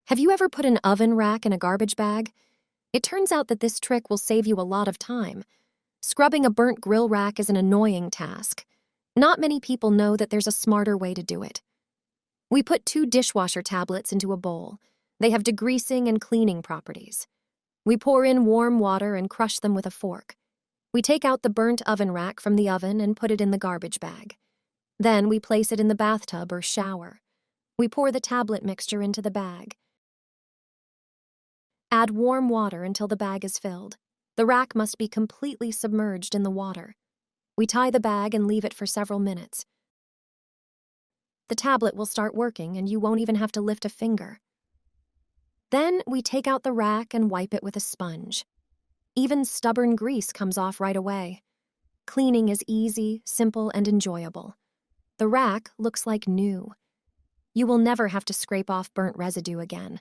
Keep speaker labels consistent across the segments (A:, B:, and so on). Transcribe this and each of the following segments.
A: Have you ever put an oven rack in a garbage bag? It turns out that this trick will save you a lot of time. Scrubbing a burnt grill rack is an annoying task. Not many people know that there's a smarter way to do it. We put 2 dishwasher tablets into a bowl. They have degreasing and cleaning properties. We pour in warm water and crush them with a fork. We take out the burnt oven rack from the oven and put it in the garbage bag. Then we place it in the bathtub or shower. We pour the tablet mixture into the bag. Add warm water until the bag is filled. The rack must be completely submerged in the water. We tie the bag and leave it for several minutes. The tablet will start working and you won't even have to lift a finger. Then we take out the rack and wipe it with a sponge. Even stubborn grease comes off right away. Cleaning is easy, simple, and enjoyable. The rack looks like new. You will never have to scrape off burnt residue again.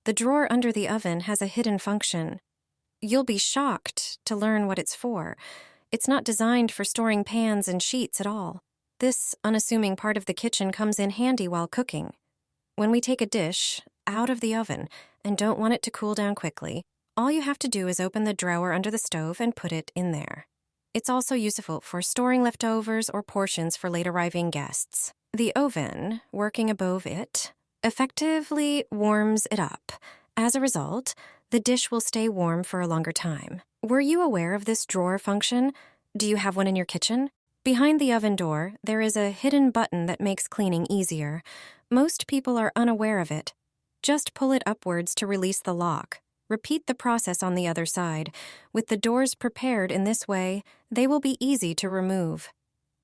B: The drawer under the oven has a hidden function. You'll be shocked to learn what it's for. It's not designed for storing pans and sheets at all. This unassuming part of the kitchen comes in handy while cooking. When we take a dish out of the oven and don't want it to cool down quickly, all you have to do is open the drawer under the stove and put it in there. It's also useful for storing leftovers or portions for late-arriving guests. The oven, working above it, effectively warms it up. As a result, the dish will stay warm for a longer time. Were you aware of this drawer function? Do you have one in your kitchen? Behind the oven door, there is a hidden button that makes cleaning easier. Most people are unaware of it. Just pull it upwards to release the lock. Repeat the process on the other side. With the doors prepared in this way, they will be easy to remove.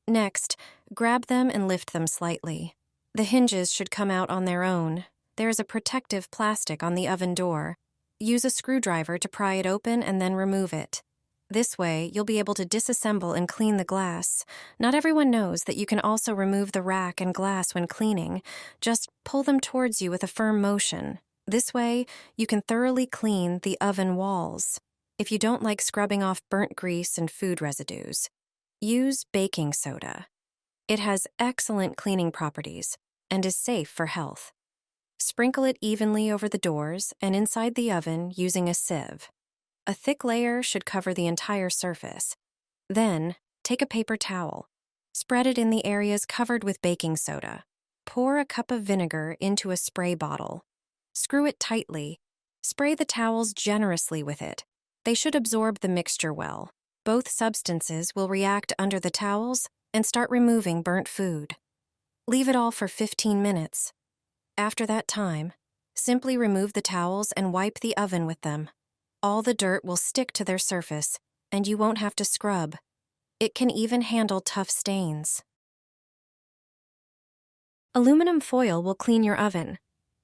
B: Next, grab them and lift them slightly. The hinges should come out on their own. There is a protective plastic on the oven door. Use a screwdriver to pry it open and then remove it. This way, you'll be able to disassemble and clean the glass. Not everyone knows that you can also remove the rack and glass when cleaning. Just pull them towards you with a firm motion. This way, you can thoroughly clean the oven walls. If you don't like scrubbing off burnt grease and food residues, use baking soda. It has excellent cleaning properties and is safe for health. Sprinkle it evenly over the doors and inside the oven using a sieve. A thick layer should cover the entire surface. Then, take a paper towel. Spread it in the areas covered with baking soda. Pour a cup of vinegar into a spray bottle. Screw it tightly. Spray the towels generously with it. They should absorb the mixture well. Both substances will react under the towels and start removing burnt food. Leave it all for 15 minutes. After that time, simply remove the towels and wipe the oven with them. All the dirt will stick to their surface, and you won't have to scrub. It can even handle tough stains. Aluminum foil will clean your oven.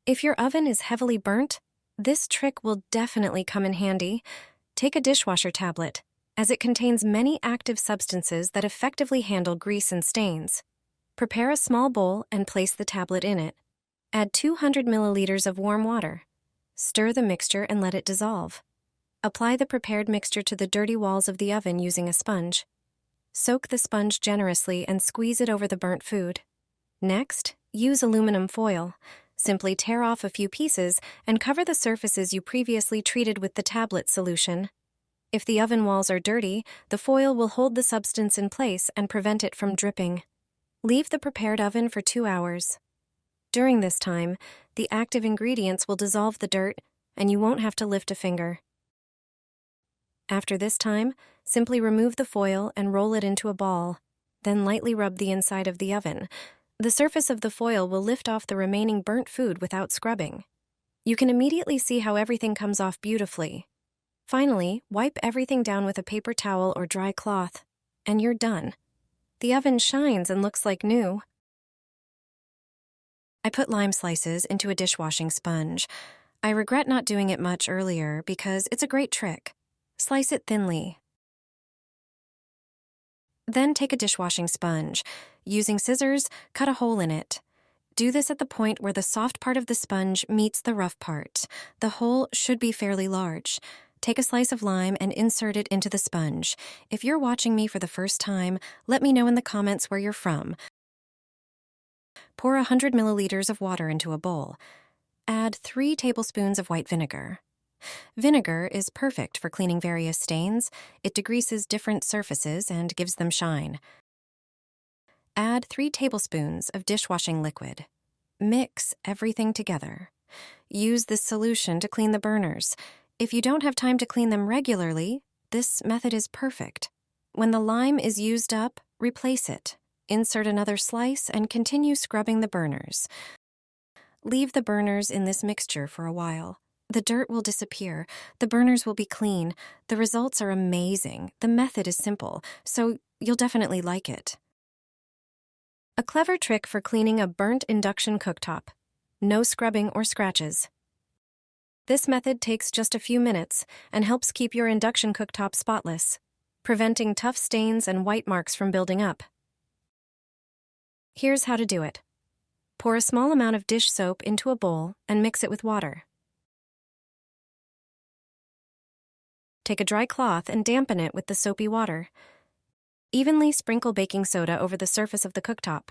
B: If your oven is heavily burnt, this trick will definitely come in handy. Take a dishwasher tablet, as it contains many active substances that effectively handle grease and stains. Prepare a small bowl and place the tablet in it. Add 200 milliliters of warm water. Stir the mixture and let it dissolve. Apply the prepared mixture to the dirty walls of the oven using a sponge. Soak the sponge generously and squeeze it over the burnt food. Next, use aluminum foil. Simply tear off a few pieces and cover the surfaces you previously treated with the tablet solution. If the oven walls are dirty, the foil will hold the substance in place and prevent it from dripping. Leave the prepared oven for 2 hours. During this time, the active ingredients will dissolve the dirt, and you won't have to lift a finger. After this time, simply remove the foil and roll it into a ball. Then lightly rub the inside of the oven. The surface of the foil will lift off the remaining burnt food without scrubbing. You can immediately see how everything comes off beautifully. Finally, wipe everything down with a paper towel or dry cloth, and you're done. The oven shines and looks like new. I put lime slices into a dishwashing sponge. I regret not doing it much earlier because it's a great trick. Slice it thinly. Then take a dishwashing sponge. Using scissors, cut a hole in it. Do this at the point where the soft part of the sponge meets the rough part. The hole should be fairly large. Take a slice of lime and insert it into the sponge. If you're watching me for the first time, let me know in the comments where you're from. Pour 100 milliliters of water into a bowl. Add 3 tablespoons of white vinegar. Vinegar is perfect for cleaning various stains. It degreases different surfaces and gives them shine. Add 3 tablespoons of dishwashing liquid. Mix everything together. Use this solution to clean the burners. If you don't have time to clean them regularly, this method is perfect. When the lime is used up, replace it. Insert another slice and continue scrubbing the burners. Leave the burners in this mixture for a while. The dirt will disappear. The burners will be clean. The results are amazing. The method is simple, so you'll definitely like it. A clever trick for cleaning a burnt induction cooktop. No scrubbing or scratches. This method takes just a few minutes and helps keep your induction cooktop spotless, preventing tough stains and white marks from building up. Here's how to do it. Pour a small amount of dish soap into a bowl and mix it with water. Take a dry cloth and dampen it with the soapy water. Evenly sprinkle baking soda over the surface of the cooktop.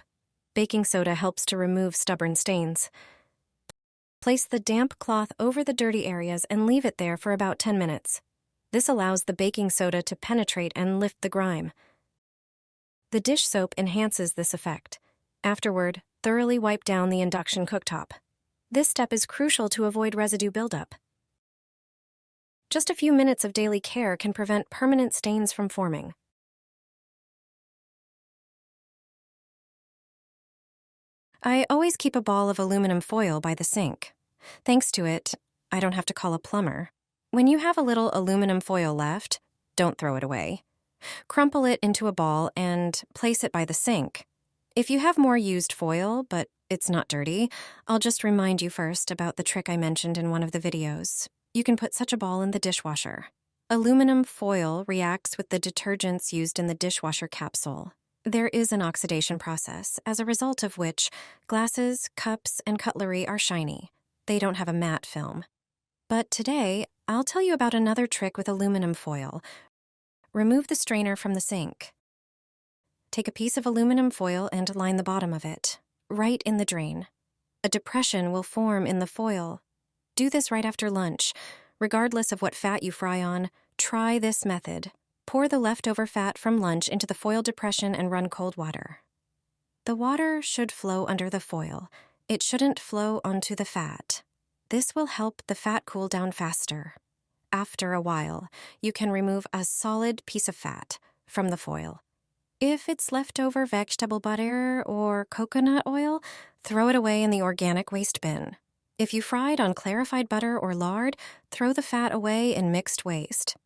B: Baking soda helps to remove stubborn stains. Place the damp cloth over the dirty areas and leave it there for about 10 minutes. This allows the baking soda to penetrate and lift the grime. The dish soap enhances this effect. Afterward, thoroughly wipe down the induction cooktop. This step is crucial to avoid residue buildup. Just a few minutes of daily care can prevent permanent stains from forming. I always keep a ball of aluminum foil by the sink. Thanks to it, I don't have to call a plumber. When you have a little aluminum foil left, don't throw it away. Crumple it into a ball and place it by the sink. If you have more used foil, but it's not dirty, I'll just remind you first about the trick I mentioned in one of the videos. You can put such a ball in the dishwasher. Aluminum foil reacts with the detergents used in the dishwasher capsule. There is an oxidation process, as a result of which glasses, cups, and cutlery are shiny. They don't have a matte film. But today, I'll tell you about another trick with aluminum foil. Remove the strainer from the sink. Take a piece of aluminum foil and line the bottom of it, right in the drain. A depression will form in the foil. Do this right after lunch. Regardless of what fat you fry on, try this method. Pour the leftover fat from lunch into the foil depression and run cold water. The water should flow under the foil. It shouldn't flow onto the fat. This will help the fat cool down faster. After a while, you can remove a solid piece of fat from the foil. If it's leftover vegetable butter or coconut oil, throw it away in the organic waste bin. If you fried on clarified butter or lard, throw the fat away in mixed waste.